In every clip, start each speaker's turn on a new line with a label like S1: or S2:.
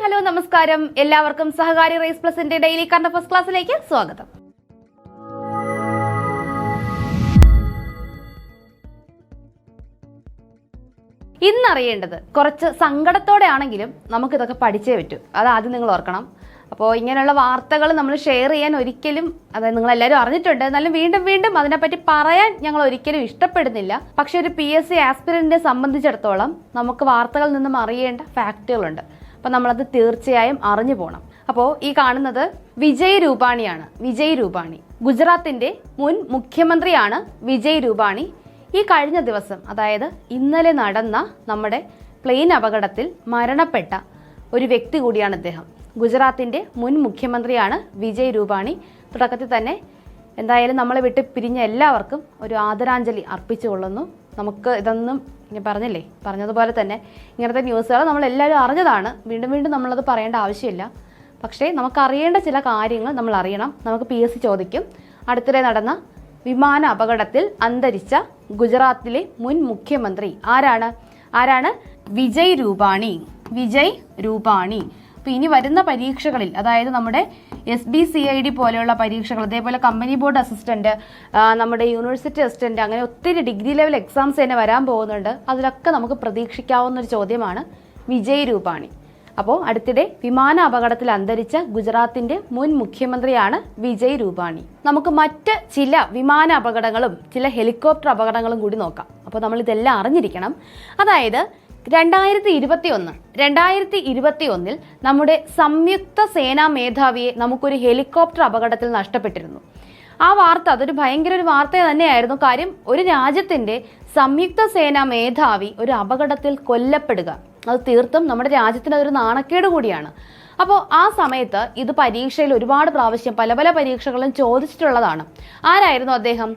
S1: Hello നമസ്കാരം. എല്ലാവർക്കും സഹകാരി raise പ്ലസിന്റെ daily current first ക്ലാസ്സിലേക്ക് സ്വാഗതം. ഇന്നറിയേണ്ടത് കുറച്ച് സങ്കടത്തോടെ ആണെങ്കിലും നമുക്കിതൊക്കെ പഠിച്ചേ പറ്റൂ. അത് ആദ്യം നിങ്ങൾ ഓർക്കണം. അപ്പോൾ ഇങ്ങനെയുള്ള വാർത്തകൾ നമ്മൾ ഷെയർ ചെയ്യാൻ ഒരിക്കലും, അതായത് നിങ്ങളെല്ലാവരും അറിഞ്ഞിട്ടുണ്ട്, എന്നാലും വീണ്ടും വീണ്ടും അതിനെപ്പറ്റി പറയാൻ ഞങ്ങൾ ഒരിക്കലും ഇഷ്ടപ്പെടുന്നില്ല. പക്ഷെ ഒരു PSC ആസ്പിരന്റിനെ സംബന്ധിച്ചിടത്തോളം നമുക്ക് വാർത്തകളിൽ നിന്നും അറിയേണ്ട ഫാക്റ്റുകളുണ്ട്. അപ്പം നമ്മളത് തീർച്ചയായും അറിഞ്ഞു പോകണം. അപ്പോൾ ഈ കാണുന്നത് വിജയ് രൂപാണിയാണ്. വിജയ് രൂപാണി ഗുജറാത്തിന്റെ മുൻ മുഖ്യമന്ത്രിയാണ്. വിജയ് രൂപാണി ഈ കഴിഞ്ഞ ദിവസം, അതായത് ഇന്നലെ നടന്ന നമ്മുടെ പ്ലെയിൻ അപകടത്തിൽ മരണപ്പെട്ട ഒരു വ്യക്തി കൂടിയാണ് അദ്ദേഹം. ഗുജറാത്തിന്റെ മുൻ മുഖ്യമന്ത്രിയാണ് വിജയ് രൂപാണി. തുടക്കത്തിൽ തന്നെ എന്തായാലും നമ്മളെ വിട്ട് പിരിഞ്ഞ എല്ലാവർക്കും ഒരു ആദരാഞ്ജലി അർപ്പിച്ചുകൊള്ളുന്നു. നമുക്ക് ഇതൊന്നും ഞാൻ പറഞ്ഞതുപോലെ തന്നെ ഇങ്ങനത്തെ ന്യൂസുകൾ നമ്മളെല്ലാവരും അറിഞ്ഞതാണ്. വീണ്ടും വീണ്ടും നമ്മളത് പറയേണ്ട ആവശ്യമില്ല. പക്ഷേ നമുക്കറിയേണ്ട ചില കാര്യങ്ങൾ നമ്മൾ അറിയണം. നമുക്ക് PSC ചോദിക്കും. അടുത്തിടെ നടന്ന വിമാന അപകടത്തിൽ അന്തരിച്ച ഗുജറാത്തിലെ മുൻ മുഖ്യമന്ത്രി ആരാണ്? വിജയ് രൂപാണി. വിജയ് രൂപാണി. അപ്പോൾ ഇനി വരുന്ന പരീക്ഷകളിൽ, അതായത് നമ്മുടെ SBCID പോലെയുള്ള പരീക്ഷകൾ, അതേപോലെ കമ്പനി ബോർഡ് അസിസ്റ്റന്റ്, നമ്മുടെ യൂണിവേഴ്സിറ്റി അസിസ്റ്റന്റ്, അങ്ങനെ ഒത്തിരി ഡിഗ്രി ലെവൽ എക്സാംസ് തന്നെ വരാൻ പോകുന്നുണ്ട്. അതിലൊക്കെ നമുക്ക് പ്രതീക്ഷിക്കാവുന്ന ഒരു ചോദ്യമാണ് വിജയ് രൂപാണി. അപ്പോൾ അടുത്തിടെ വിമാന അപകടത്തിൽ അന്തരിച്ച ഗുജറാത്തിന്റെ മുൻ മുഖ്യമന്ത്രിയാണ് വിജയ് രൂപാണി. നമുക്ക് മറ്റ് ചില വിമാന അപകടങ്ങളും ചില ഹെലികോപ്റ്റർ അപകടങ്ങളും കൂടി നോക്കാം. അപ്പോൾ നമ്മൾ ഇതെല്ലാം അറിഞ്ഞിരിക്കണം. അതായത് 2021 നമ്മുടെ സംയുക്ത സേനാ മേധാവിയെ നമുക്കൊരു ഹെലികോപ്റ്റർ അപകടത്തിൽ നഷ്ടപ്പെട്ടിരുന്നു. ആ വാർത്ത അതൊരു ഭയങ്കര ഒരു വാർത്ത തന്നെയായിരുന്നു. കാര്യം, ഒരു രാജ്യത്തിന്റെ സംയുക്ത സേനാ മേധാവി ഒരു അപകടത്തിൽ കൊല്ലപ്പെടുക, അത് തീർത്തും നമ്മുടെ രാജ്യത്തിന് അതൊരു നാണക്കേട് കൂടിയാണ്. അപ്പോൾ ആ സമയത്ത് ഇത് പരീക്ഷയിൽ ഒരുപാട് പ്രാവശ്യം പല പല പരീക്ഷകളും ചോദിച്ചിട്ടുള്ളതാണ്. ആരായിരുന്നു അദ്ദേഹം?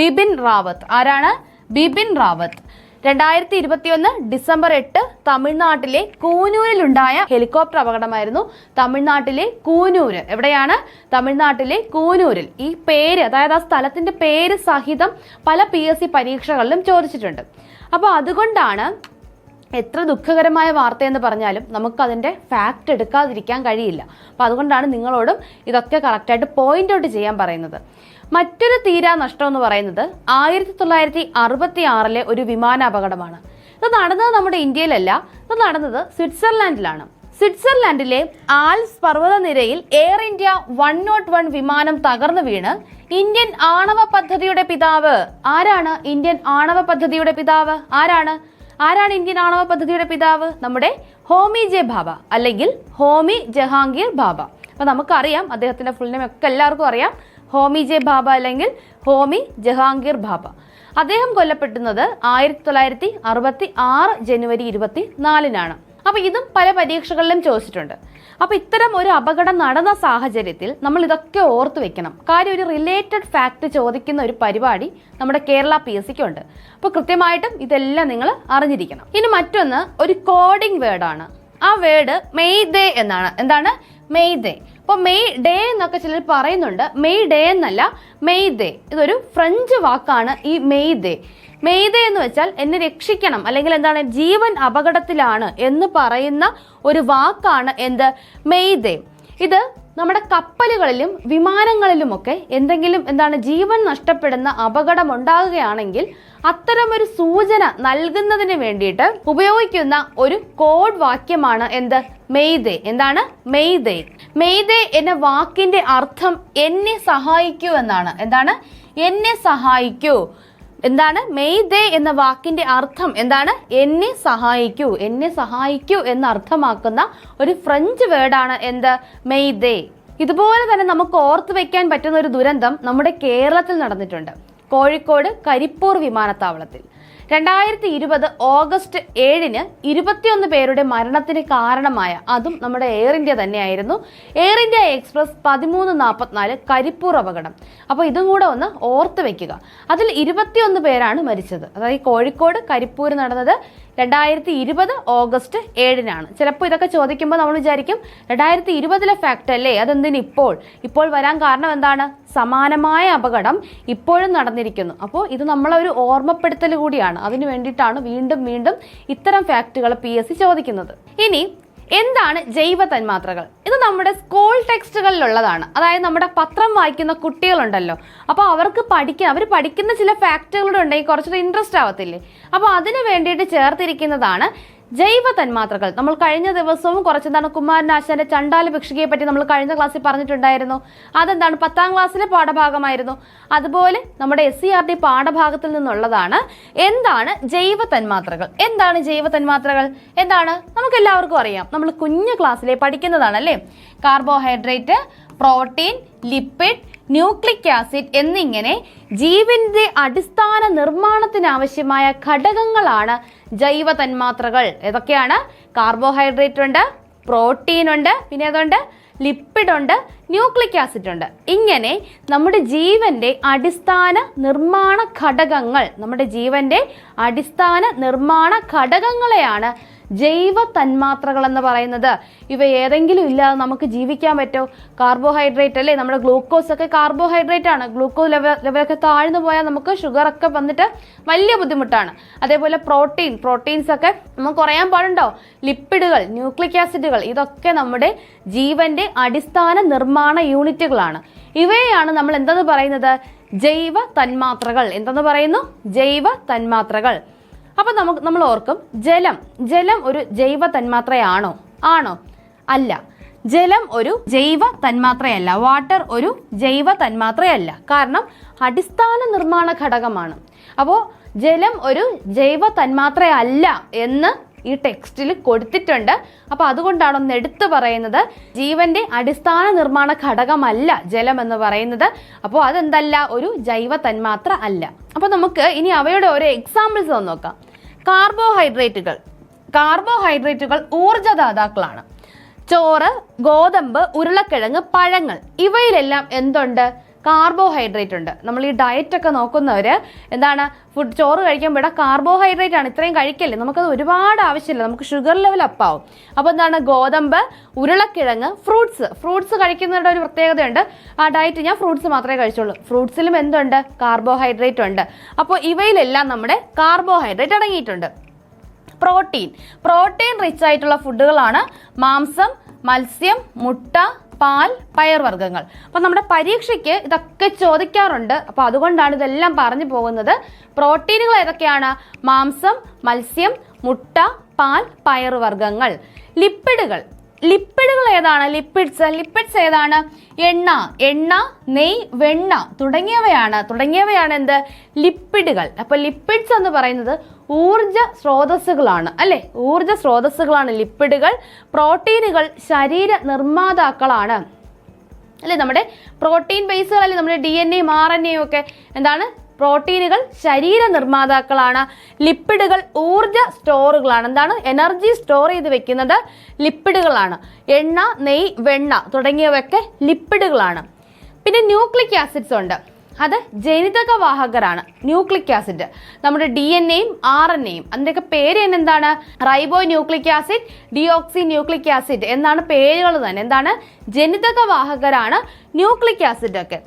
S1: ബിപിൻ റാവത്ത്. ആരാണ്? ബിപിൻ റാവത്ത്. 2021 ഡിസംബർ 8 തമിഴ്നാട്ടിലെ കൂനൂരിലുണ്ടായ ഹെലികോപ്റ്റർ അപകടമായിരുന്നു. തമിഴ്നാട്ടിലെ കൂനൂര്. എവിടെയാണ്? തമിഴ്നാട്ടിലെ കൂനൂരിൽ. ഈ പേര്, അതായത് ആ സ്ഥലത്തിന്റെ പേര് സഹിതം പല PSC പരീക്ഷകളിലും ചോദിച്ചിട്ടുണ്ട്. അപ്പോൾ അതുകൊണ്ടാണ് എത്ര ദുഃഖകരമായ വാർത്തയെന്ന് പറഞ്ഞാലും നമുക്കതിൻ്റെ ഫാക്റ്റ് എടുക്കാതിരിക്കാൻ കഴിയില്ല. അപ്പോൾ അതുകൊണ്ടാണ് നിങ്ങളോടും ഇതൊക്കെ കറക്റ്റായിട്ട് പോയിന്റ് ഔട്ട് ചെയ്യാൻ പറയുന്നത്. മറ്റൊരു തീരാ നഷ്ടം എന്ന് പറയുന്നത് 1966 ഒരു വിമാന അപകടമാണ്. ഇത് നടന്നത് നമ്മുടെ ഇന്ത്യയിലല്ല, ഇത് നടന്നത് സ്വിറ്റ്സർലാൻഡിലാണ്. സ്വിറ്റ്സർലാൻഡിലെ ആൽപ്സ് പർവ്വതനിരയിൽ എയർ ഇന്ത്യ 101 വിമാനം തകർന്നു വീണ് ഇന്ത്യൻ ആണവ പദ്ധതിയുടെ പിതാവ് ആരാണ്? ഇന്ത്യൻ ആണവ പദ്ധതിയുടെ പിതാവ് ആരാണ് ഇന്ത്യൻ ആണവ പദ്ധതിയുടെ പിതാവ്? നമ്മുടെ ഹോമി ജെ ഭാഭ, അല്ലെങ്കിൽ ഹോമി ജഹാംഗീർ ഭാഭ. അപ്പൊ നമുക്കറിയാം അദ്ദേഹത്തിന്റെ ഫുൾ നെയിം ഒക്കെ എല്ലാവർക്കും അറിയാം. ഹോമി ജെ ഭാഭ അല്ലെങ്കിൽ ഹോമി ജഹാംഗീർ ഭാഭ. അദ്ദേഹം കൊല്ലപ്പെടുന്നത് 1966 ജനുവരി 24-നാണ്. അപ്പൊ ഇതും പല പരീക്ഷകളിലും ചോദിച്ചിട്ടുണ്ട്. അപ്പൊ ഇത്തരം ഒരു അപകടം നടന്ന സാഹചര്യത്തിൽ നമ്മൾ ഇതൊക്കെ ഓർത്തു വെക്കണം. കാര്യം, ഒരു റിലേറ്റഡ് ഫാക്ട് ചോദിക്കുന്ന ഒരു പരിപാടി നമ്മുടെ കേരള PSCക്ക് ഉണ്ട്. അപ്പൊ കൃത്യമായിട്ടും ഇതെല്ലാം നിങ്ങൾ അറിഞ്ഞിരിക്കണം. ഇനി മറ്റൊന്ന് ഒരു കോഡിംഗ് വേർഡാണ്. ആ വേർഡ് മെയ് ഡേ എന്നാണ്. എന്താണ്? May day. അപ്പോൾ മെയ് ഡേ എന്നൊക്കെ ചിലർ പറയുന്നുണ്ട്. മെയ് ഡേ എന്നല്ല, മെയ് ഡേ. ഇതൊരു ഫ്രഞ്ച് വാക്കാണ് ഈ മെയ് ഡേ. മെയ് ഡേ എന്ന് വെച്ചാൽ എന്നെ രക്ഷിക്കണം, അല്ലെങ്കിൽ എന്താണ്, ജീവൻ അപകടത്തിലാണ് എന്ന് പറയുന്ന ഒരു വാക്കാണ് എന്ത്? May day. ഇത് നമ്മുടെ കപ്പലുകളിലും വിമാനങ്ങളിലുമൊക്കെ എന്തെങ്കിലും ജീവൻ നഷ്ടപ്പെടുന്ന അപകടം ഉണ്ടാകുകയാണെങ്കിൽ അത്തരമൊരു സൂചന നൽകുന്നതിന് വേണ്ടിയിട്ട് ഉപയോഗിക്കുന്ന ഒരു കോഡ് വാക്യമാണ് എന്ത്? Mayday. എന്താണ്? Mayday. മെയ് ഡേ എന്ന വാക്കിന്റെ അർത്ഥം എന്നെ സഹായിക്കൂ എന്നാണ്. എന്താണ്? എന്നെ സഹായിക്കൂ. എന്താണ്? മെയ് ഡേ എന്ന വാക്കിന്റെ അർത്ഥം എന്താണ്? എന്നെ സഹായിക്കൂ. എന്നെ സഹായിക്കൂ എന്ന് അർത്ഥമാക്കുന്ന ഒരു ഫ്രഞ്ച് വേർഡാണ് എന്ത്? May day. ഇതുപോലെ തന്നെ നമുക്ക് ഓർത്തു വെക്കാൻ പറ്റുന്ന ഒരു ദുരന്തം നമ്മുടെ കേരളത്തിൽ നടന്നിട്ടുണ്ട്. കോഴിക്കോട് കരിപ്പൂർ വിമാനത്താവളത്തിൽ 2020 ഓഗസ്റ്റ് 7 21 പേരുടെ മരണത്തിന് കാരണമായ, അതും നമ്മുടെ എയർ ഇന്ത്യ തന്നെയായിരുന്നു, എയർ ഇന്ത്യ എക്സ്പ്രസ് 1344 കരിപ്പൂർ അപകടം. അപ്പോൾ ഇതും കൂടെ ഒന്ന് ഓർത്ത് വെക്കുക. അതിൽ 21 പേരാണ് മരിച്ചത്. അതായത് കോഴിക്കോട് കരിപ്പൂർ നടന്നത് 2020 ഓഗസ്റ്റ് 7-നാണ്. ചിലപ്പോൾ ഇതൊക്കെ ചോദിക്കുമ്പോൾ നമ്മൾ വിചാരിക്കും 2020 ഫാക്റ്റ് അല്ലേ, അതെന്തിന് ഇപ്പോൾ വരാൻ കാരണം എന്താണ്? സമാനമായ അപകടം ഇപ്പോഴും നടന്നിരിക്കുന്നു. അപ്പോൾ ഇത് നമ്മളൊരു ഓർമ്മപ്പെടുത്തൽ കൂടിയാണ്. അതിനു വേണ്ടിയിട്ടാണ് വീണ്ടും വീണ്ടും ഇത്തരം ഫാക്റ്റുകൾ PSC ചോദിക്കുന്നത്. ഇനി എന്താണ് ജൈവ തന്മാത്രകൾ? ഇത് നമ്മുടെ സ്കൂൾ ടെക്സ്റ്റുകളിലുള്ളതാണ്. അതായത് നമ്മുടെ പത്രം വായിക്കുന്ന കുട്ടികളുണ്ടല്ലോ, അപ്പോൾ അവർ പഠിക്കുന്ന ചില ഫാക്റ്റുകളുടെ ഉണ്ടെങ്കിൽ കുറച്ചുകൂടി ഇൻട്രസ്റ്റ് ആവത്തില്ലേ? അപ്പോൾ അതിന് വേണ്ടിയിട്ട് ചേർത്തിരിക്കുന്നതാണ് ജൈവ തന്മാത്രകൾ. നമ്മൾ കഴിഞ്ഞ ദിവസവും കുറച്ചെന്താണ് കുമാരനാശാന്റെ ചണ്ടാല ഭിക്ഷുകിയെ പറ്റി നമ്മൾ കഴിഞ്ഞ ക്ലാസ്സിൽ പറഞ്ഞിട്ടുണ്ടായിരുന്നു. അതെന്താണ് 10ാം ക്ലാസ്സിലെ പാഠഭാഗമായിരുന്നു. അതുപോലെ നമ്മുടെ SCERT പാഠഭാഗത്തിൽ നിന്നുള്ളതാണ് എന്താണ് ജൈവ തന്മാത്രകൾ. എന്താണ് ജൈവ തന്മാത്രകൾ? എന്താണ് നമുക്ക് എല്ലാവർക്കും അറിയാം, നമ്മൾ കുഞ്ഞു ക്ലാസ്സിലെ പഠിക്കുന്നതാണ് അല്ലേ. Carbohydrate, protein, lipid, nucleic acid എന്നിങ്ങനെ ജീവന്റെ അടിസ്ഥാന നിർമ്മാണത്തിനാവശ്യമായ ഘടകങ്ങളാണ് ജൈവ തന്മാത്രകൾ. ഏതൊക്കെയാണ്? കാർബോഹൈഡ്രേറ്റ് ഉണ്ട്, പ്രോട്ടീൻ ഉണ്ട്, പിന്നെ അതുണ്ട് ലിപ്പിഡ് ഉണ്ട്, ന്യൂക്ലിക് ആസിഡ് ഉണ്ട്. ഇങ്ങനെ നമ്മുടെ ജീവന്റെ അടിസ്ഥാന നിർമ്മാണ ഘടകങ്ങളെയാണ് ജൈവ തന്മാത്രകൾ എന്ന് പറയുന്നത്. ഇവ ഏതെങ്കിലും ഇല്ലാതെ നമുക്ക് ജീവിക്കാൻ പറ്റുമോ? കാർബോഹൈഡ്രേറ്റ് അല്ലേ, നമ്മുടെ ഗ്ലൂക്കോസ് ഒക്കെ കാർബോഹൈഡ്രേറ്റ് ആണ്. ഗ്ലൂക്കോസ് ലെവലൊക്കെ താഴ്ന്നു പോയാൽ നമുക്ക് ഷുഗർ ഒക്കെ വന്നിട്ട് വലിയ ബുദ്ധിമുട്ടാണ്. അതേപോലെ പ്രോട്ടീൻസ് ഒക്കെ നമുക്ക് കുറയാൻ പാടുണ്ടോ? ലിപ്പിഡുകൾ, ന്യൂക്ലിക് ആസിഡുകൾ, ഇതൊക്കെ നമ്മുടെ ജീവന്റെ അടിസ്ഥാന നിർമ്മാണ യൂണിറ്റുകളാണ്. ഇവയെയാണ് നമ്മൾ എന്തെന്ന് പറയുന്നത്? ജൈവ തന്മാത്രകൾ. എന്തെന്ന് പറയുന്നു? ജൈവ തന്മാത്രകൾ. അപ്പൊ നമ്മൾ ഓർക്കും, ജലം ഒരു ജൈവ തന്മാത്രയാണോ? അല്ല. ജലം ഒരു ജൈവ തന്മാത്രയല്ല. വാട്ടർ ഒരു ജൈവ തന്മാത്രയല്ല. കാരണം അടിസ്ഥാന നിർമ്മാണ ഘടകമാണ്. അപ്പോൾ ജലം ഒരു ജൈവ തന്മാത്രയല്ല എന്ന് ഈ ടെക്സ്റ്റിൽ കൊടുത്തിട്ടുണ്ട്. അപ്പൊ അതുകൊണ്ടാണ് ഒന്ന് എടുത്തു പറയുന്നത്, ജീവന്റെ അടിസ്ഥാന നിർമ്മാണ ഘടകമല്ല ജലം എന്ന് പറയുന്നത്. അപ്പോൾ അതെന്തല്ല? ഒരു ജൈവ തന്മാത്ര അല്ല. അപ്പൊ നമുക്ക് ഇനി അവയുടെ ഓരോ എക്സാമ്പിൾസ് ഒന്ന് നോക്കാം. കാർബോഹൈഡ്രേറ്റുകൾ ഊർജ്ജദാതാക്കളാണ്. ചോറ്, ഗോതമ്പ്, ഉരുളക്കിഴങ്ങ്, പഴങ്ങൾ, ഇവയിലെല്ലാം എന്തുണ്ട്? കാർബോഹൈഡ്രേറ്റ് ഉണ്ട്. നമ്മൾ ഈ ഡയറ്റ് ഒക്കെ നോക്കുന്നവര് എന്താണ്, ചോറ് കഴിക്കുമ്പോൾ കാർബോഹൈഡ്രേറ്റ് ആണ്, ഇത്രയും കഴിക്കല്ലേ, നമുക്കത് ഒരുപാട് ആവശ്യമില്ല, നമുക്ക് ഷുഗർ ലെവൽ അപ്പാവും. അപ്പോൾ എന്താണ്? ഗോതമ്പ്, ഉരുളക്കിഴങ്ങ്, ഫ്രൂട്ട്സ് കഴിക്കുന്നവരുടെ ഒരു പ്രത്യേകതയുണ്ട്. ആ ഡയറ്റ് ഞാൻ ഫ്രൂട്ട്സ് മാത്രമേ കഴിച്ചുള്ളൂ. ഫ്രൂട്ട്സിലും എന്തുണ്ട്? കാർബോഹൈഡ്രേറ്റ് ഉണ്ട്. അപ്പോൾ ഇവയിലെല്ലാം നമ്മുടെ കാർബോഹൈഡ്രേറ്റ് അടങ്ങിയിട്ടുണ്ട്. പ്രോട്ടീൻ റിച്ച് ആയിട്ടുള്ള ഫുഡുകളാണ് മാംസം, മത്സ്യം, മുട്ട, പാൽ, പയർവർഗ്ഗങ്ങൾ. അപ്പം നമ്മുടെ പരീക്ഷയ്ക്ക് ഇതൊക്കെ ചോദിക്കാറുണ്ട്. അപ്പോൾ അതുകൊണ്ടാണ് ഇതെല്ലാം പറഞ്ഞു പോകുന്നത്. പ്രോട്ടീനുകൾ ഏതൊക്കെയാണ്? മാംസം, മത്സ്യം, മുട്ട, പാൽ, പയറുവർഗ്ഗങ്ങൾ. ലിപ്പിഡുകൾ ഏതാണ്? ലിപ്പിഡ്സ് ഏതാണ്? എണ്ണ, നെയ്, വെണ്ണ തുടങ്ങിയവയാണ് എന്ത്? ലിപ്പിഡുകൾ. അപ്പൊ ലിപ്പിഡ്സ് എന്ന് പറയുന്നത് ഊർജ സ്രോതസ്സുകളാണ് അല്ലെ. ഊർജ സ്രോതസ്സുകളാണ് ലിപ്പിഡുകൾ. പ്രോട്ടീനുകൾ ശരീര നിർമ്മാതാക്കളാണ് അല്ലെ. നമ്മുടെ പ്രോട്ടീൻ ബേസുകൾ അല്ലെ, നമ്മുടെ DNA, RNA ഒക്കെ എന്താണ്? പ്രോട്ടീനുകൾ ശരീര നിർമ്മാതാക്കളാണ്. ലിപ്പിഡുകൾ ഊർജ സ്റ്റോറുകളാണ്. എന്താണ്? എനർജി സ്റ്റോർ ചെയ്ത് വെക്കുന്നത് ലിപ്പിഡുകളാണ്. എണ്ണ, നെയ്, വെണ്ണ തുടങ്ങിയവയൊക്കെ ലിപ്പിഡുകളാണ്. പിന്നെ ന്യൂക്ലിക് ആസിഡ്സ് ഉണ്ട്. അത് ജനിതകവാഹകരാണ്. ന്യൂക്ലിക് ആസിഡ് നമ്മുടെ DNA-യും RNA-യും അതിൻ്റെയൊക്കെ പേര് തന്നെ എന്താണ്? റൈബോ nucleic acid, deoxy nucleic acid എന്നാണ് പേരുകൾ തന്നെ. എന്താണ്? ജനിതകവാഹകരാണ് ന്യൂക്ലിക് ആസിഡ് ഒക്കെ.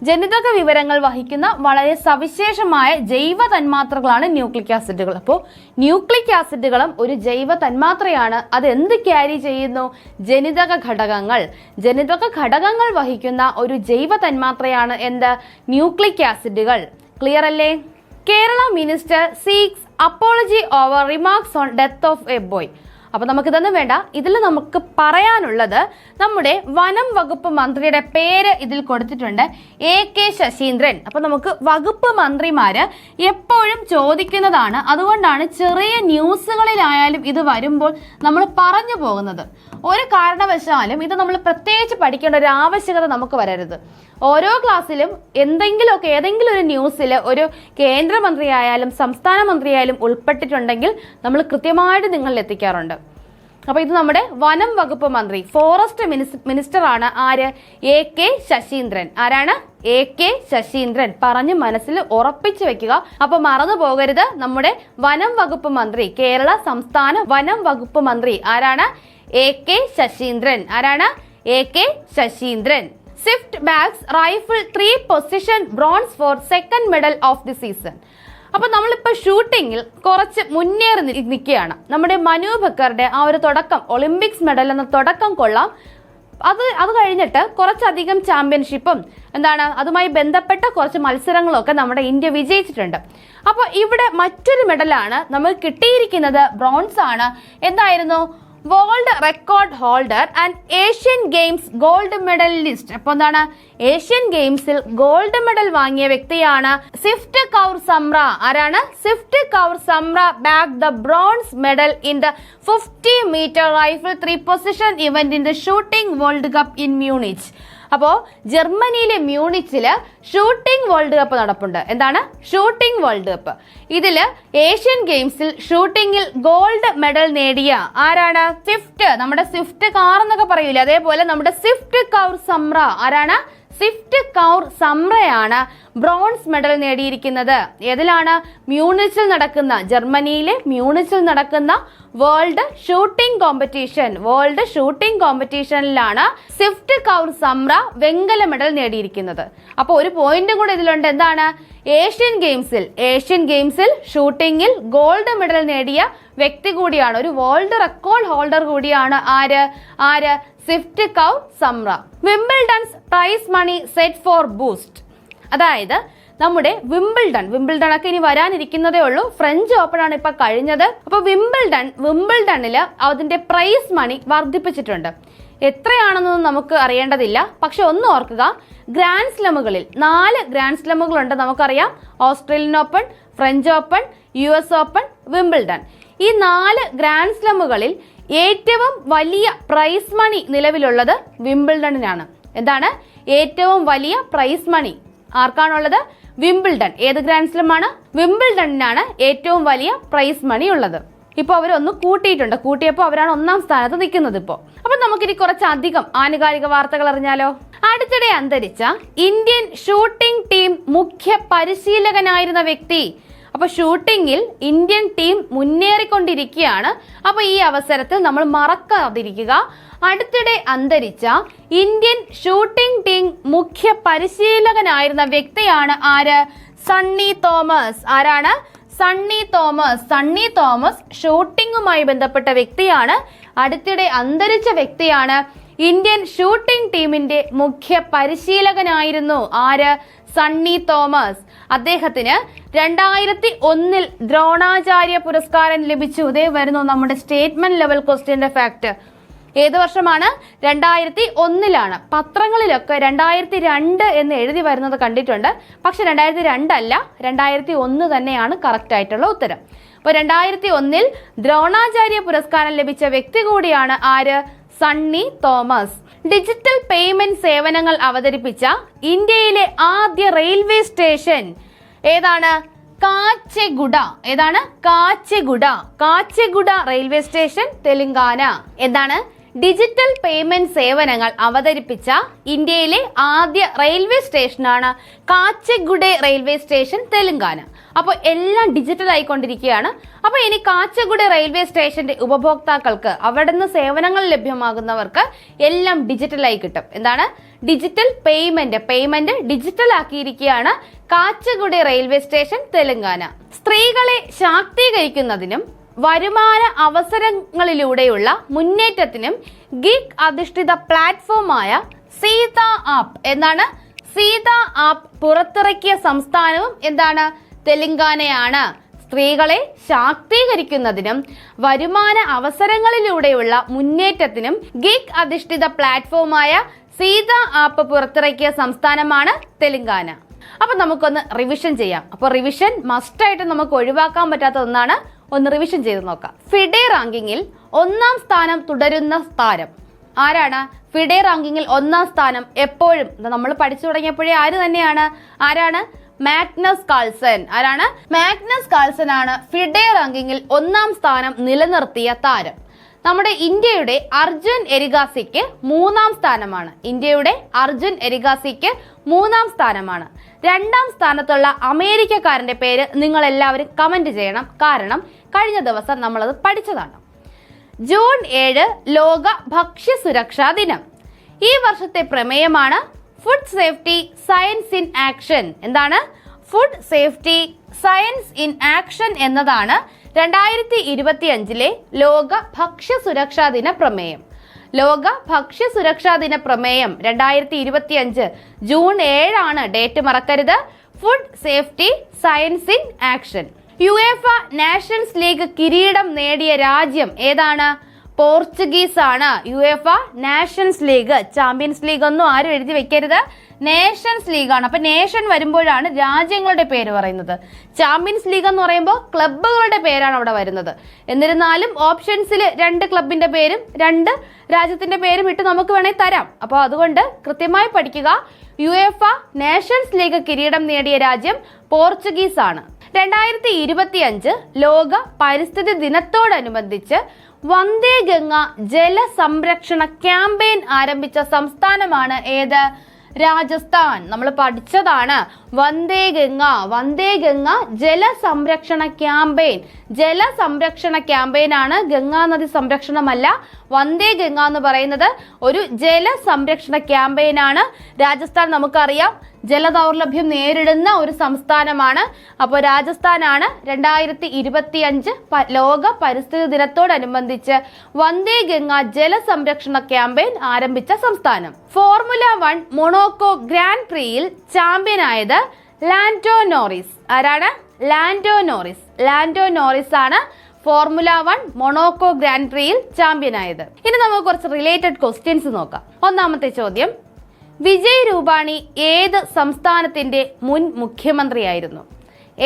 S1: ജനിതക വിവരങ്ങൾ വഹിക്കുന്ന വളരെ സവിശേഷമായ ജൈവ തന്മാത്രകളാണ് ന്യൂക്ലിക് ആസിഡുകൾ. അപ്പോൾ ന്യൂക്ലിക് ആസിഡുകളും ഒരു ജൈവ തന്മാത്രയാണ്. അത് എന്ത് ക്യാരി ചെയ്യുന്നു? ജനിതക ഘടകങ്ങൾ വഹിക്കുന്ന ഒരു ജൈവ തന്മാത്രയാണ് എന്ത്? ന്യൂക്ലിക് ആസിഡുകൾ. ക്ലിയർ അല്ലേ? Kerala minister seeks apology over remarks on death of A boy. അപ്പൊ നമുക്കിതൊന്നും വേണ്ട. ഇതിൽ നമുക്ക് പറയാനുള്ളത്, നമ്മുടെ വനം വകുപ്പ് മന്ത്രിയുടെ പേര് ഇതിൽ കൊടുത്തിട്ടുണ്ട്, AK ശശീന്ദ്രൻ. അപ്പൊ നമുക്ക് വകുപ്പ് മന്ത്രിമാര് എപ്പോഴും ചോദിക്കുന്നതാണ്. അതുകൊണ്ടാണ് ചെറിയ ന്യൂസുകളിലായാലും ഇത് വരുമ്പോൾ നമ്മൾ പറഞ്ഞു പോകുന്നത്. ഒരു കാരണവശാലും ഇത് നമ്മൾ പ്രത്യേകിച്ച് പഠിക്കേണ്ട ഒരു ആവശ്യകത നമുക്ക് വരരുത്. ഓരോ ക്ലാസ്സിലും ഏതെങ്കിലും ഒരു ന്യൂസിൽ ഒരു കേന്ദ്രമന്ത്രിയായാലും സംസ്ഥാന മന്ത്രിയായാലും ഉൾപ്പെട്ടിട്ടുണ്ടെങ്കിൽ നമ്മൾ കൃത്യമായിട്ട് നിങ്ങളിൽ എത്തിക്കാറുണ്ട്. അപ്പോൾ ഇത് നമ്മുടെ വനം വകുപ്പ് മന്ത്രി, ഫോറസ്റ്റ് മിനിസ്റ്റർ ആണ്. ആര്? AK ശശീന്ദ്രൻ. ആരാണ്? AK ശശീന്ദ്രൻ. പറഞ്ഞ് മനസ്സിൽ ഉറപ്പിച്ചു വെക്കുക. അപ്പൊ മറന്നു പോകരുത്. നമ്മുടെ വനം വകുപ്പ് മന്ത്രി, കേരള സംസ്ഥാന വനം വകുപ്പ് മന്ത്രി ആരാണ്? AK ശശീന്ദ്രൻ. ആരാണ്? AK Saseendran. Swift bags rifle 3 position bronze for second medal of the season. അപ്പൊ നമ്മളിപ്പോൾ ഷൂട്ടിങ്ങിൽ കുറച്ച് മുന്നേറി നിൽക്കുകയാണ്. നമ്മുടെ മനു ബക്കറുടെ ആ ഒരു തുടക്കം, ഒളിമ്പിക്സ് മെഡൽ എന്ന തുടക്കം കൊള്ളാം. അത് കഴിഞ്ഞിട്ട് കുറച്ചധികം ചാമ്പ്യൻഷിപ്പും അതുമായി ബന്ധപ്പെട്ട കുറച്ച് മത്സരങ്ങളും ഒക്കെ നമ്മുടെ ഇന്ത്യ വിജയിച്ചിട്ടുണ്ട്. അപ്പോൾ ഇവിടെ മറ്റൊരു മെഡലാണ് നമുക്ക് കിട്ടിയിരിക്കുന്നത്, ബ്രോൺസ് ആണ്. എന്തായിരുന്നു? World record holder and Asian Games gold medallist. അപ്പോൾ ഏഷ്യൻ ഗെയിംസിൽ ഗോൾഡ് മെഡൽ വാങ്ങിയ വ്യക്തിയാണ് സിഫ്റ്റ് കൗർ സംറ. ആരാണ്? Sift Kaur Samra bag the bronze medal in the 50 metre rifle 3 position event in the shooting World Cup in Munich. അപ്പോൾ ജർമ്മനിയിലെ മ്യൂണിച്ചില് ഷൂട്ടിംഗ് വേൾഡ് കപ്പ് നടപ്പുണ്ട്. Shooting World Cup. ഇതില് ഏഷ്യൻ ഗെയിംസിൽ ഷൂട്ടിംഗിൽ ഗോൾഡ് മെഡൽ നേടിയ ആരാണ്? സ്വിഫ്റ്റ്, നമ്മുടെ സ്വിഫ്റ്റ് കാർ എന്നൊക്കെ പറയൂലേ, അതേപോലെ നമ്മുടെ സിഫ്റ്റ് കൗർ സംറ. ആരാണ്? സിഫ്റ്റ് കൗർ സംറയാണ് ബ്രോൺസ് മെഡൽ നേടിയിരിക്കുന്നത്. ഏതിലാണ്? ജർമ്മനിയിലെ മ്യൂണിച്ചിൽ നടക്കുന്ന വേൾഡ് ഷൂട്ടിംഗ് കോമ്പറ്റീഷനിലാണ് സിഫ്റ്റ് കൗർ സംറ വെങ്കല മെഡൽ നേടിയിരിക്കുന്നത്. അപ്പോൾ ഒരു പോയിന്റ് കൂടെ ഇതിലുണ്ട്. ഏഷ്യൻ ഗെയിംസിൽ ഷൂട്ടിംഗിൽ ഗോൾഡ് മെഡൽ നേടിയ വ്യക്തി കൂടിയാണ്, ഒരു വേൾഡ് റെക്കോർഡ് ഹോൾഡർ കൂടിയാണ്. ആര്? Sift Kaur Samra. Wimbledon's prize money set for boost. അതായത് നമ്മുടെ വിംബിൾഡൺ ഒക്കെ ഇനി വരാനിരിക്കുന്നതേ ഉള്ളൂ. ഫ്രഞ്ച് ഓപ്പൺ ആണ് ഇപ്പൊ കഴിഞ്ഞത്. അപ്പൊ വിംബിൾഡണില് അതിന്റെ പ്രൈസ് മണി വർദ്ധിപ്പിച്ചിട്ടുണ്ട്. എത്രയാണെന്നൊന്നും നമുക്ക് അറിയേണ്ടതില്ല. പക്ഷെ ഒന്ന് ഓർക്കുക, ഗ്രാൻഡ് സ്ലമുകളിൽ 4 ഗ്രാൻഡ് സ്ലമുകളുണ്ട്. നമുക്കറിയാം, Australian open, French open, US open, Wimbledon. ഈ 4 ഗ്രാൻഡ് സ്ലമുകളിൽ ഏറ്റവും വലിയ പ്രൈസ് മണി നിലവിലുള്ളത് വിംബിൾഡണിനാണ്. ഏറ്റവും വലിയ പ്രൈസ് മണി ആർക്കാണുള്ളത്? വിംബിൾഡൺ. ഏത് ഗ്രാൻഡ് സ്ലം ആണ്? വിംബിൾഡണിനാണ് ഏറ്റവും വലിയ പ്രൈസ് മണി ഉള്ളത്. ഇപ്പൊ അവരൊന്ന് കൂട്ടിയപ്പോൾ അവരാണ് 1-ാം സ്ഥാനത്ത് നിൽക്കുന്നത് ഇപ്പോൾ. അപ്പൊ നമുക്കിനി കുറച്ചധികം ആനുകാലിക വാർത്തകൾ അറിഞ്ഞാലോ? അടുത്തിടെ അന്തരിച്ച ഇന്ത്യൻ ഷൂട്ടിംഗ് ടീം മുഖ്യ പരിശീലകനായിരുന്ന വ്യക്തി. അപ്പൊ ഷൂട്ടിങ്ങിൽ ഇന്ത്യൻ ടീം മുന്നേറിക്കൊണ്ടിരിക്കുകയാണ്. അപ്പൊ ഈ അവസരത്തിൽ നമ്മൾ മറക്കാതിരിക്കുക, അടുത്തിടെ അന്തരിച്ച ഇന്ത്യൻ ഷൂട്ടിംഗ് ടീം മുഖ്യ പരിശീലകനായിരുന്ന വ്യക്തിയാണ് ആര്? സണ്ണി തോമസ്. ആരാണ്? സണ്ണി തോമസ് ഷൂട്ടിങ്ങുമായി ബന്ധപ്പെട്ട വ്യക്തിയാണ്. അടുത്തിടെ അന്തരിച്ച വ്യക്തിയാണ്. ഇന്ത്യൻ ഷൂട്ടിംഗ് ടീമിന്റെ മുഖ്യ പരിശീലകനായിരുന്നു. ആര്? സണ്ണി തോമസ്. അദ്ദേഹത്തിന് 2001 ദ്രോണാചാര്യ പുരസ്കാരം ലഭിച്ചു. ഇതേ വരുന്നു നമ്മുടെ സ്റ്റേറ്റ്മെന്റ് ലെവൽ ക്വസ്റ്റ്യന്റെ ഫാക്ട്. ഏത് വർഷമാണ്? 2001. പത്രങ്ങളിലൊക്കെ 2002 എന്ന് എഴുതി വരുന്നത് കണ്ടിട്ടുണ്ട്. പക്ഷെ 2002 അല്ല, 2001 തന്നെയാണ് കറക്റ്റ് ആയിട്ടുള്ള ഉത്തരം. അപ്പോൾ 2001 ദ്രോണാചാര്യ പുരസ്കാരം ലഭിച്ച വ്യക്തി കൂടിയാണ് ആര്? സണ്ണി തോമസ്. ഡിജിറ്റൽ പേയ്മെന്റ് സേവനങ്ങൾ അവതരിപ്പിച്ച ഇന്ത്യയിലെ ആദ്യ റെയിൽവേ സ്റ്റേഷൻ ഏതാണ്? Kacheguda. Kacheguda railway station, Telangana. Digital payment സേവനങ്ങൾ അവതരിപ്പിച്ച ഇന്ത്യയിലെ ആദ്യ റെയിൽവേ സ്റ്റേഷനാണ് കാച്ചെഗുഡ റെയിൽവേ സ്റ്റേഷൻ, തെലങ്കാന. അപ്പോൾ എല്ലാം ഡിജിറ്റൽ ആയിക്കൊണ്ടിരിക്കുകയാണ്. അപ്പോൾ ഇനി കാച്ചെഗുഡ റെയിൽവേ സ്റ്റേഷന്റെ ഉപഭോക്താക്കൾക്ക്, അവിടെ നിന്ന് സേവനങ്ങൾ ലഭ്യമാകുന്നവർക്ക് എല്ലാം ഡിജിറ്റലായി കിട്ടും. ഡിജിറ്റൽ പേയ്മെന്റ് ഡിജിറ്റൽ ആക്കിയിരിക്കുകയാണ് കാച്ചെഗുഡ റെയിൽവേ സ്റ്റേഷൻ, തെലങ്കാന. സ്ത്രീകളെ ശാക്തീകരിക്കുന്നതിനും വരുമാന അവസരങ്ങളിലൂടെയുള്ള മുന്നേറ്റത്തിനും ഗിഗ് അധിഷ്ഠിത പ്ലാറ്റ്ഫോമായ സീത ആപ്പ് പുറത്തിറക്കിയ സംസ്ഥാനവും തെലങ്കാനയാണ്. സ്ത്രീകളെ ശാക്തീകരിക്കുന്നതിനും വരുമാന അവസരങ്ങളിലൂടെയുള്ള മുന്നേറ്റത്തിനും ഗിഗ് അധിഷ്ഠിത പ്ലാറ്റ്ഫോമായ സീത ആപ്പ് പുറത്തിറക്കിയ സംസ്ഥാനമാണ് തെലങ്കാന. അപ്പൊ നമുക്കൊന്ന് റിവിഷൻ ചെയ്യാം. അപ്പൊ റിവിഷൻ മസ്റ്റായിട്ട് നമുക്ക് ഒഴിവാക്കാൻ പറ്റാത്ത ഒന്നാണ്. ഒന്ന് റിവിഷൻ ചെയ്ത് നോക്കാം. ഫിഡെ റാങ്കിങ്ങിൽ 1-ാം സ്ഥാനം തുടരുന്ന താരം ആരാണ്? ഫിഡെ റാങ്കിങ്ങിൽ 1-ാം സ്ഥാനം എപ്പോഴും നമ്മൾ പഠിച്ചു തുടങ്ങിയപ്പോഴേ ആരാണ്? Magnus Carlsen. മാഗ്നസ് കാൾസൺ ആണ് ഫിഡെ റാങ്കിങ്ങിൽ 1-ാം സ്ഥാനം നിലനിർത്തിയ താരം. നമ്മുടെ ഇന്ത്യയുടെ അർജുൻ എരിഗാസിക്ക് 3-ാം സ്ഥാനമാണ്. 3-ാം സ്ഥാനമാണ്. 2-ാം സ്ഥാനത്തുള്ള അമേരിക്കക്കാരന്റെ പേര് നിങ്ങൾ എല്ലാവരും കമന്റ് ചെയ്യണം. കാരണം കഴിഞ്ഞ ദിവസം നമ്മളത് പഠിച്ചതാണ്. ജൂൺ 7 ലോക ഭക്ഷ്യ സുരക്ഷാ ദിനം. ഈ വർഷത്തെ പ്രമേയമാണ് food safety science in action. Food safety science in action എന്നതാണ് 2025 ലോക ഭക്ഷ്യസുരക്ഷാ ദിന പ്രമേയം. ലോക ഭക്ഷ്യസുരക്ഷാ ദിന പ്രമേയം 2025 ജൂൺ 7 ഡേറ്റ് മറക്കരുത്. Food safety science in action. UEFA nations league കിരീടം നേടിയ രാജ്യം ഏതാണ്? പോർച്ചുഗീസ് ആണ്. UEFA nations league, champions league ഒന്നും ആരും എഴുതി വെക്കരുത്, നേഷൻസ് ലീഗാണ്. അപ്പൊ നേഷൻ വരുമ്പോഴാണ് രാജ്യങ്ങളുടെ പേര് പറയുന്നത്. ചാമ്പ്യൻസ് ലീഗ് എന്ന് പറയുമ്പോൾ ക്ലബ്ബുകളുടെ പേരാണ് അവിടെ വരുന്നത്. എന്നിരുന്നാലും ഓപ്ഷൻസിൽ 2 ക്ലബിന്റെ പേരും 2 രാജ്യത്തിന്റെ പേരും ഇട്ട് നമുക്ക് വേണമെങ്കിൽ തരാം. അപ്പോൾ അതുകൊണ്ട് കൃത്യമായി പഠിക്കുക. യുവേഫ നാഷൻസ് ലീഗ് കിരീടം നേടിയ രാജ്യം പോർച്ചുഗീസ് ആണ്. 2025 ലോക പരിസ്ഥിതി ദിനത്തോടനുബന്ധിച്ച് വന്ദേ ഗംഗ ജലസംരക്ഷണ ക്യാമ്പയിൻ ആരംഭിച്ച സംസ്ഥാനമാണ് ഏത്? രാജസ്ഥാൻ. നമ്മൾ പഠിച്ചതാണ് വന്ദേ ഗംഗ ജലസംരക്ഷണ ക്യാമ്പയിൻ. ജലസംരക്ഷണ ക്യാമ്പയിൻ ആണ്, ഗംഗാ നദി സംരക്ഷണമല്ല. വന്ദേ ഗംഗ എന്ന് പറയുന്നത് ഒരു ജലസംരക്ഷണ ക്യാമ്പയിൻ ആണ്. രാജസ്ഥാൻ നമുക്കറിയാം ജലദൗർലഭ്യം നേരിടുന്ന ഒരു സംസ്ഥാനമാണ്. അപ്പോൾ രാജസ്ഥാനാണ് 2025 ലോക പരിസ്ഥിതി ദിനത്തോടനുബന്ധിച്ച് വന്ദേ ഗംഗ ജലസംരക്ഷണ ക്യാമ്പയിൻ ആരംഭിച്ച സംസ്ഥാനം. ഫോർമുല 1 മൊണോക്കോ ഗ്രാൻഡ് പ്രിയിൽ ചാമ്പ്യനായത് ലാൻഡോ നോറിസ്. ആരാണ്? ലാൻഡോ നോറിസ് ആണ് ഫോർമുല 1 മൊണോക്കോ ഗ്രാൻഡ് പ്രിയിൽ ചാമ്പ്യനായത്. ഇനി നമുക്ക് കുറച്ച് റിലേറ്റഡ് ക്വസ്റ്റ്യൻസ് നോക്കാം. ഒന്നാമത്തെ ചോദ്യം, വിജയ് രൂപാണി ഏത് സംസ്ഥാനത്തിന്റെ മുൻ മുഖ്യമന്ത്രിയായിരുന്നു?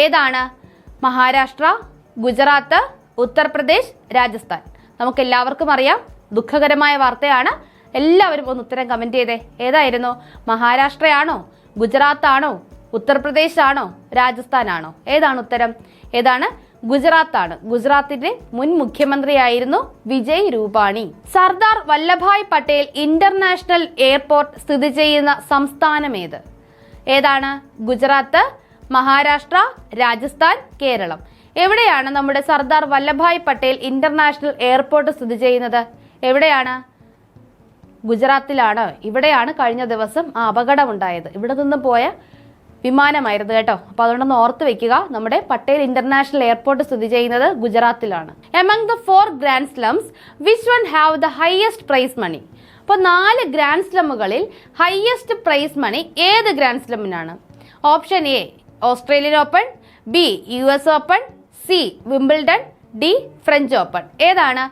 S1: ഏതാണ്? മഹാരാഷ്ട്ര, ഗുജറാത്ത്, ഉത്തർപ്രദേശ്, രാജസ്ഥാൻ. നമുക്ക് എല്ലാവർക്കും അറിയാം, ദുഃഖകരമായ വാർത്തയാണ്. എല്ലാവരും ഒന്ന് ഉത്തരം കമന്റ് ചെയ്തേ. ഏതായിരുന്നു? മഹാരാഷ്ട്രയാണോ, ഗുജറാത്ത് ആണോ, ഉത്തർപ്രദേശ് ആണോ, രാജസ്ഥാൻ ആണോ? ഏതാണ് ഉത്തരം? ഏതാണ്? ഗുജറാത്ത് ആണ്. ഗുജറാത്തിന്റെ മുൻ മുഖ്യമന്ത്രിയായിരുന്നു വിജയ് രൂപാണി. സർദാർ വല്ലഭായ് പട്ടേൽ ഇന്റർനാഷണൽ എയർപോർട്ട് സ്ഥിതി ചെയ്യുന്ന സംസ്ഥാനം ഏത്? ഏതാണ്? ഗുജറാത്ത്, മഹാരാഷ്ട്ര, രാജസ്ഥാൻ, കേരളം. എവിടെയാണ് നമ്മുടെ സർദാർ വല്ലഭായ് പട്ടേൽ ഇന്റർനാഷണൽ എയർപോർട്ട് സ്ഥിതി ചെയ്യുന്നത്? എവിടെയാണ്? ഗുജറാത്തിലാണ്. ഇവിടെയാണ് കഴിഞ്ഞ ദിവസം ആ അപകടം ഉണ്ടായത്. ഇവിടെ നിന്ന് പോയ വിമാനമായിരുന്നു കേട്ടോ. അപ്പോൾ അതുകൊണ്ടൊന്ന് ഓർത്ത് വെക്കുക, നമ്മുടെ പട്ടേൽ ഇന്റർനാഷണൽ എയർപോർട്ട് സ്ഥിതി ചെയ്യുന്നത് ഗുജറാത്തിലാണ്. Among the 4 grand slams which one have the highest prize money? അപ്പോൾ 4 ഗ്രാൻഡ് സ്ലമുകളിൽ ഹയസ്റ്റ് പ്രൈസ് മണി ഏത് ഗ്രാൻഡ് സ്ലമിനാണ്? Option A Australian Open, B US Open, C Wimbledon, D French Open. ഏതാണ്?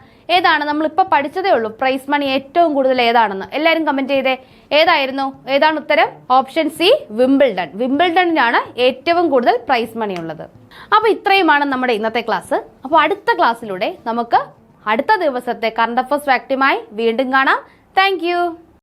S1: നമ്മളിപ്പോൾ പഠിച്ചതേ ഉള്ളൂ പ്രൈസ് മണി ഏറ്റവും കൂടുതൽ ഏതാണെന്ന്. എല്ലാവരും കമന്റ് ചെയ്തേ. ഏതാണ് ഉത്തരം? ഓപ്ഷൻ സി വിംബിൾഡണിനാണ് ഏറ്റവും കൂടുതൽ പ്രൈസ് മണി ഉള്ളത്. അപ്പോൾ ഇത്രയുമാണ് നമ്മുടെ ഇന്നത്തെ ക്ലാസ്. അപ്പോൾ അടുത്ത ക്ലാസ്സിലൂടെ നമുക്ക് അടുത്ത ദിവസത്തെ കറണ്ട് അഫയേഴ്സ് ഫാക്റ്റുമായി വീണ്ടും കാണാം. താങ്ക്